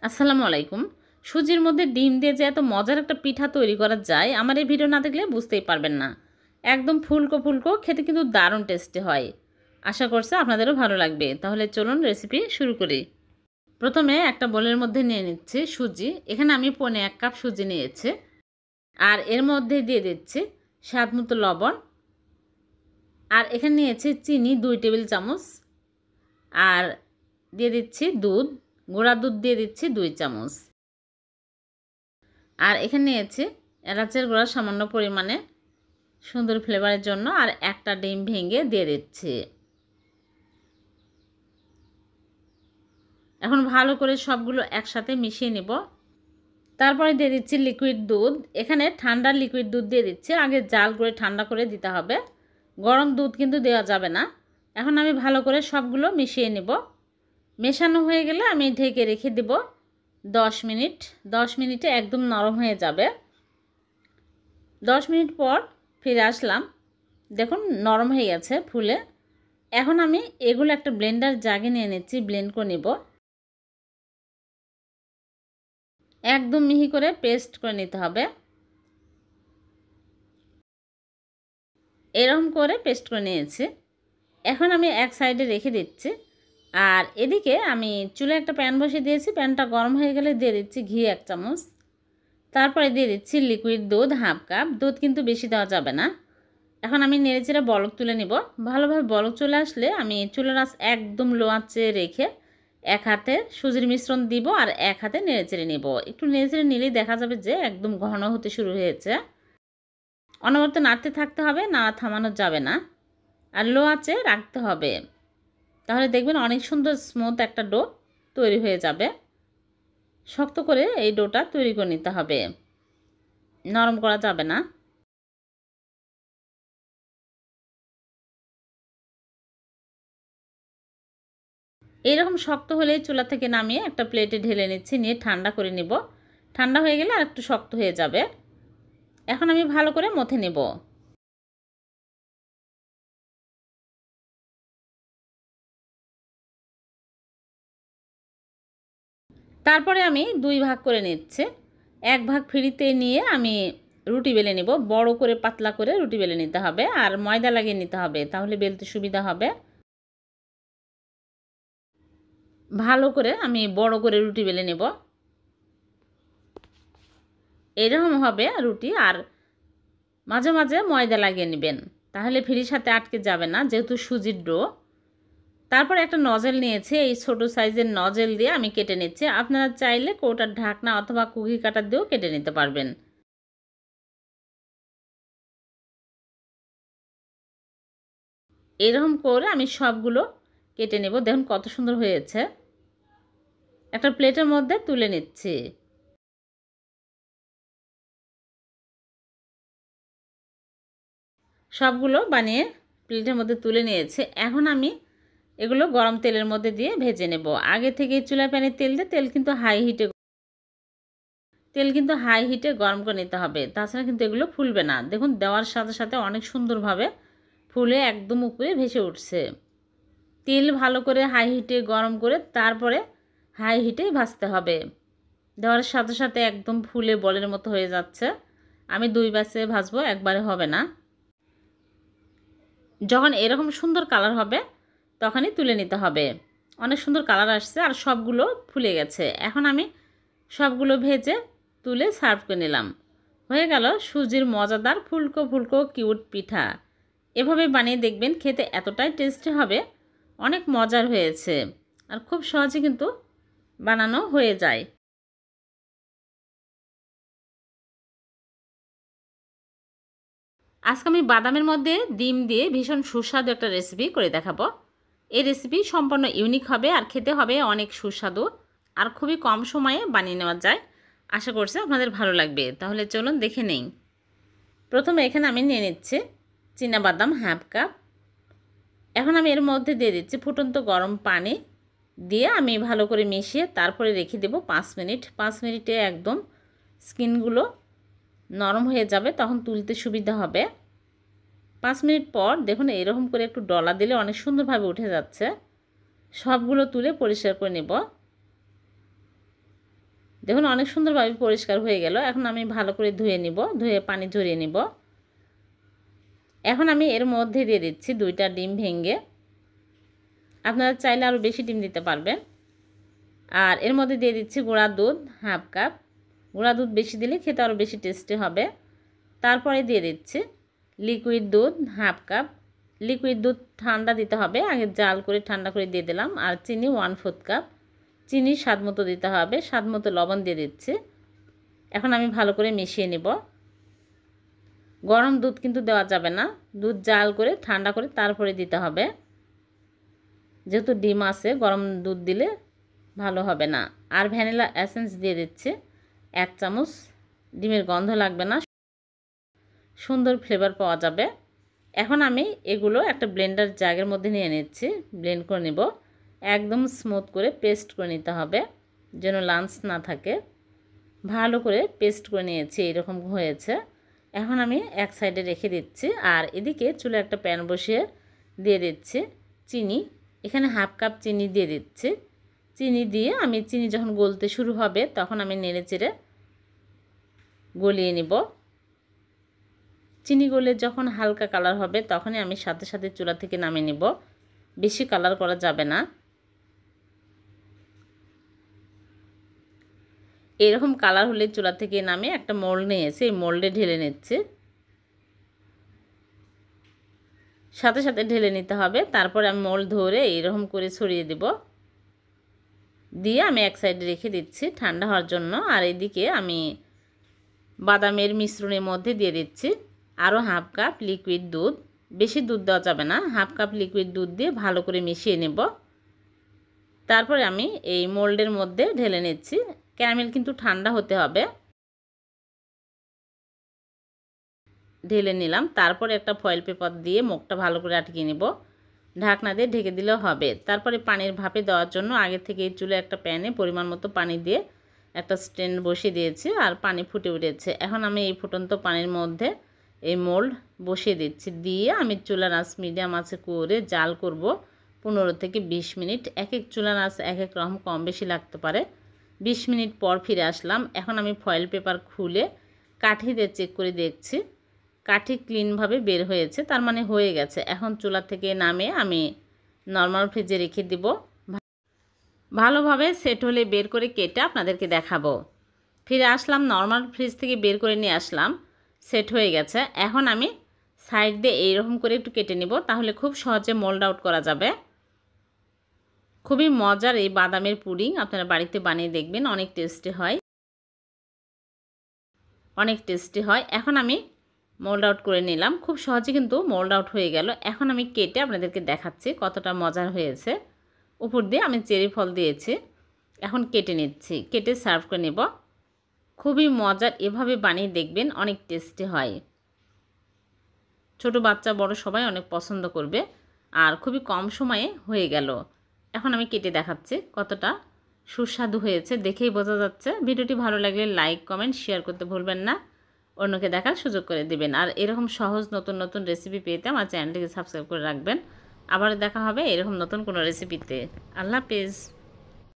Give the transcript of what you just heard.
আসসালামু আলাইকুম। সুজির মধ্যে ডিম দিয়ে যে এত মজার একটা পিঠা তৈরি করা যায়, আমার এই ভিডিও না দেখলে বুঝতেই পারবেন না। একদম ফুলকো ফুলকো, খেতে কিন্তু দারুণ টেস্টি হয়। আশা করছি আপনাদেরও ভালো লাগবে। তাহলে চলুন রেসিপি শুরু করি। প্রথমে একটা বোলের মধ্যে নিয়ে নিচ্ছি সুজি। এখানে আমি 1.5 কাপ সুজি নিয়েছি। আর এর মধ্যে দিয়ে দিচ্ছি স্বাদ মতো লবণ। আর এখানে নিয়েছি চিনি 2 টেবিল চামচ। আর দিয়ে দিচ্ছি দুধ, গুঁড়া দুধ দিয়ে দিচ্ছি 2 চামচ। আর এখানে নিয়েছি এলাচের গুঁড়া সামান্য পরিমাণে সুন্দর ফ্লেভারের জন্য। আর একটা ডিম ভেঙে দিয়ে দিচ্ছি। এখন ভালো করে সবগুলো একসাথে মিশিয়ে নিব। তারপরে দিয়ে দিচ্ছি লিকুইড দুধ। এখানে ঠান্ডা লিকুইড দুধ দিয়ে দিচ্ছি। আগে জাল করে ঠান্ডা করে দিতে হবে, গরম দুধ কিন্তু দেওয়া যাবে না। এখন আমি ভালো করে সবগুলো মিশিয়ে নিব। মেশানো হয়ে গেলে আমি ঢেকে রেখে দেব 10 মিনিট। 10 মিনিটে একদম নরম হয়ে যাবে। 10 মিনিট পর ফিরে আসলাম। দেখুন নরম হয়ে গেছে ফুলে। এখন আমি এগুলো একটা ব্লেন্ডার জাগে নিয়ে নিচ্ছি, ব্লেন্ড করে নেব। একদম মিহি করে পেস্ট করে নিতে হবে। এরকম করে পেস্ট করে নিয়েছি। এখন আমি এক সাইডে রেখে দিচ্ছি। আর এদিকে আমি চুলে একটা প্যান বসিয়ে দিয়েছি। প্যানটা গরম হয়ে গেলে দিয়ে দিচ্ছি ঘি 1 চামচ। তারপরে দিয়ে দিচ্ছি লিকুইড দুধ 1/2 কাপ। দুধ কিন্তু বেশি দেওয়া যাবে না। এখন আমি নেড়েচেড়ে বলক তুলে নিব। ভালোভাবে বলক চলে আসলে আমি চুলার আঁচ একদম লো আঁচে রেখে এক হাতে সুজির মিশ্রণ দিব আর এক হাতে নেড়েচেড়ে নিব। একটু নেড়েচেড়ে নিলেই দেখা যাবে যে একদম ঘন হতে শুরু হয়েছে। অনবরত নাড়তে থাকতে হবে, নাড়া থামানো যাবে না। আর লো আঁচে রাখতে হবে। তাহলে দেখবেন অনেক সুন্দর স্মুথ একটা ডো তৈরি হয়ে যাবে। শক্ত করে এই ডোটা তৈরি করে নিতে হবে, নরম করা যাবে না। এইরকম শক্ত হলেই চুলা থেকে নামিয়ে একটা প্লেটে ঢেলে নিচ্ছি, নিয়ে ঠান্ডা করে নিব। ঠান্ডা হয়ে গেলে আর একটু শক্ত হয়ে যাবে। এখন আমি ভালো করে মথে নেব। তারপরে আমি 2 ভাগ করে নিচ্ছি। 1 ভাগ ফ্রিতে নিয়ে আমি রুটি বেলে নিব। বড় করে পাতলা করে রুটি বেলে নিতে হবে আর ময়দা লাগিয়ে নিতে হবে, তাহলে বেলতে সুবিধা হবে। ভালো করে আমি বড় করে রুটি বেলে নেব। এরকম হবে রুটি। আর মাঝে মাঝে ময়দা লাগিয়ে নেবেন, তাহলে ফ্রির সাথে আটকে যাবে না, যেহেতু সুজির ডো। তারপর একটা নজেল নিয়েছি। এই ছোট সাইজের নজেল দিয়ে আমি কেটে নিচ্ছি। আপনারা চাইলে কৌটার ঢাকনা অথবা কুকি কাটার দিয়েও কেটে নিতে পারবেন। এরকম করে আমি সবগুলো কেটে নেব। দেখুন কত সুন্দর হয়েছে। একটা প্লেটের মধ্যে তুলে নিচ্ছি। সবগুলো বানিয়ে প্লেটের মধ্যে তুলে নিয়েছি। এখন আমি এগুলো গরম তেলের মধ্যে দিয়ে ভেজে নেব। আগে থেকে চুলা প্যানে তেল দিয়ে তেল কিন্তু হাই হিটে গরম করে নিতে হবে, তাছাড়া কিন্তু এগুলো ফুলবে না। দেখুন দেওয়ার সাথে সাথে অনেক সুন্দরভাবে ফুলে একদম উপরে ভেসে উঠছে। তেল ভালো করে হাই হিটে গরম করে তারপরে হাই হিটে ভাজতে হবে। দেওয়ার সাথে সাথে একদম ফুলে বলের মতো হয়ে যাচ্ছে। আমি 2 ব্যাচে ভাজবো, একবারে হবে না। যখন এরকম সুন্দর কালার হবে তখনই তুলে নিতে হবে। অনেক সুন্দর কালার আসছে আর সবগুলো ফুলে গেছে। এখন আমি সবগুলো ভেজে তুলে সার্ভ করে নিলাম। হয়ে গেল সুজির মজাদার ফুলকো ফুলকো কিউট পিঠা। এভাবে বানিয়ে দেখবেন, খেতে এতটাই টেস্টি হবে, অনেক মজার হয়েছে। আর খুব সহজে কিন্তু বানানো হয়ে যায়। আজকে আমি বাদামের মধ্যে ডিম দিয়ে ভীষণ সুস্বাদু একটা রেসিপি করে দেখাবো। এই রেসিপি সম্পূর্ণ ইউনিক হবে আর খেতে হবে অনেক সুস্বাদু। আর খুবই কম সময়ে বানিয়ে নেওয়া যায়। আশা করছি আপনাদের ভালো লাগবে। তাহলে চলুন দেখে নেই। প্রথমে এখানে আমি নিয়ে নিচ্ছি চীনাবাদাম 1/2 কাপ। এখন আমি এর মধ্যে দিয়ে দিচ্ছি ফুটন্ত গরম পানি। দিয়ে আমি ভালো করে মিশিয়ে তারপরে রেখে দেব 5 মিনিট। 5 মিনিটে একদম স্কিনগুলো নরম হয়ে যাবে, তখন তুলতে সুবিধা হবে। 5 মিনিট পর দেখুন এরকম করে একটু ডলা দিলে অনেক সুন্দরভাবে উঠে যাচ্ছে। সবগুলো তুলে পরিষ্কার করে নেব। দেখুন অনেক সুন্দরভাবে পরিষ্কার হয়ে গেল। এখন আমি ভালো করে ধুয়ে নিব, ধুয়ে পানি ঝরিয়ে নিব। এখন আমি এর মধ্যে দিয়ে দিচ্ছি 2টা ডিম ভেঙে। আপনারা চাইলে আরও বেশি ডিম দিতে পারবেন। আর এর মধ্যে দিয়ে দিচ্ছি গুঁড়া দুধ 1/2 কাপ। গুঁড়া দুধ বেশি দিলে খেতে আরও বেশি টেস্টি হবে। তারপরে দিয়ে দিচ্ছি লিকুইড দুধ 1/2 কাপ। লিকুইড দুধ ঠান্ডা দিতে হবে, আগে জাল করে ঠান্ডা করে দিয়ে দিলাম। আর চিনি 1/4 কাপ। চিনি স্বাদ মতো দিতে হবে, স্বাদ মতো লবণ দিয়ে দিচ্ছি। এখন আমি ভালো করে মিশিয়ে নিব। গরম দুধ কিন্তু দেওয়া যাবে না, দুধ জাল করে ঠান্ডা করে তারপরে দিতে হবে। যেহেতু ডিম আছে, গরম দুধ দিলে ভালো হবে না। আর ভ্যানিলা এসেন্স দিয়ে দিচ্ছি 1 চামচ। ডিমের গন্ধ লাগবে না, সুন্দর ফ্লেভার পাওয়া যাবে। এখন আমি এগুলো একটা ব্লেন্ডার জারের মধ্যে নিয়ে নিচ্ছি, ব্লেন্ড করে নিব। একদম স্মুথ করে পেস্ট করে নিতে হবে, যেন লাঞ্চ না থাকে। ভালো করে পেস্ট করে নিয়েছি, এরকম হয়েছে। এখন আমি এক সাইডে রেখে দিচ্ছি। আর এদিকে চুলে একটা প্যান বসিয়ে দিয়ে দিচ্ছি চিনি। এখানে 1/2 কাপ চিনি দিয়ে দিচ্ছি। চিনি দিয়ে আমি চিনি যখন গলতে শুরু হবে তখন আমি নেড়ে চেড়ে গলিয়ে নিব। চিনি গলে যখন হালকা কালার হবে তখনই আমি সাথে সাথে চুলা থেকে নামিয়ে নিব, বেশি কালার করা যাবে না। এরকম কালার হলে চুলা থেকে নামিয়ে একটা মোল্ড নিয়েছি, এই মোল্ডে ঢেলে নিচ্ছি। সাথে সাথে ঢেলে নিতে হবে। তারপরে আমি মোল্ড ধরে এইরকম করে ছড়িয়ে দেব, দিয়ে আমি এক সাইডে রেখে দিচ্ছি ঠান্ডা হওয়ার জন্য। আর এদিকে আমি বাদামের মিশ্রণের মধ্যে দিয়ে দিচ্ছি আরও 1/2 কাপ লিকুইড দুধ। বেশি দুধ দেওয়া যাবে না, 1/2 কাপ লিকুইড দুধ দিয়ে ভালো করে মিশিয়ে নেব। তারপরে আমি এই মোল্ডের মধ্যে ঢেলে নিচ্ছি। ক্যারামেল কিন্তু ঠান্ডা হতে হবে। ঢেলে নিলাম। তারপরে একটা ফয়েল পেপার দিয়ে মুখটা ভালো করে আটকিয়ে নেব, ঢাকনা দিয়ে ঢেকে দিলেও হবে। তারপরে পানির ভাপে দেওয়ার জন্য আগে থেকে চুলে একটা প্যানে পরিমাণ মতো পানি দিয়ে একটা স্ট্যান্ড বসিয়ে দিয়েছি, আর পানি ফুটে উঠেছে। এখন আমি এই ফুটন্ত পানির মধ্যে এই মোল্ড বসিয়ে দিচ্ছি, দিয়ে আমি চুলার আঁচ মিডিয়াম আঁচে করে জাল করব 15 থেকে 20 মিনিট। এক এক চুলার আঁচ এক এক রকম, কম বেশি লাগতে পারে। 20 মিনিট পর ফিরে আসলাম। এখন আমি ফয়েল পেপার খুলে কাঠি দিয়ে চেক করে দেখছি, কাঠি ক্লিনভাবে বের হয়েছে, তার মানে হয়ে গেছে। এখন চুলা থেকে নামিয়ে আমি নর্মাল ফ্রিজে রেখে দিব। ভালোভাবে সেট হলে বের করে কেটে আপনাদেরকে দেখাবো। ফিরে আসলাম, নর্মাল ফ্রিজ থেকে বের করে নিয়ে আসলাম, সেট হয়ে গেছে। এখন আমি সাইড দিয়ে এইরকম করে একটু কেটে নিব, তাহলে খুব সহজে মোল্ড আউট করা যাবে। খুবই মজার এই বাদামের পুডিং, আপনারা বাড়িতে বানিয়ে দেখবেন, অনেক টেস্টি হয়, অনেক টেস্টি হয়। এখন আমি মোল্ড আউট করে নিলাম, খুব সহজে কিন্তু মোল্ড আউট হয়ে গেল। এখন আমি কেটে আপনাদেরকে দেখাচ্ছি কতটা মজার হয়েছে। উপর দিয়ে আমি চেরি ফল দিয়েছি। এখন কেটে নিচ্ছি, কেটে সার্ভ করে নেব। খুবই মজার, এভাবে বানিয়ে দেখবেন, অনেক টেস্টি হয়। ছোট বাচ্চা বড় সবাই অনেক পছন্দ করবে, আর খুবই কম সময়ে হয়ে গেল। এখন আমি কেটে দেখাচ্ছি কতটা সুস্বাদু হয়েছে, দেখেই বোঝা যাচ্ছে। ভিডিওটি ভালো লাগলে লাইক কমেন্ট শেয়ার করতে ভুলবেন না, অন্যকে দেখার সুযোগ করে দিবেন। আর এরকম সহজ নতুন নতুন রেসিপি পেতে আমার চ্যানেলটিকে সাবস্ক্রাইব করে রাখবেন। আবার দেখা হবে এরকম নতুন কোনো রেসিপিতে। আল্লাহ হাফেজ।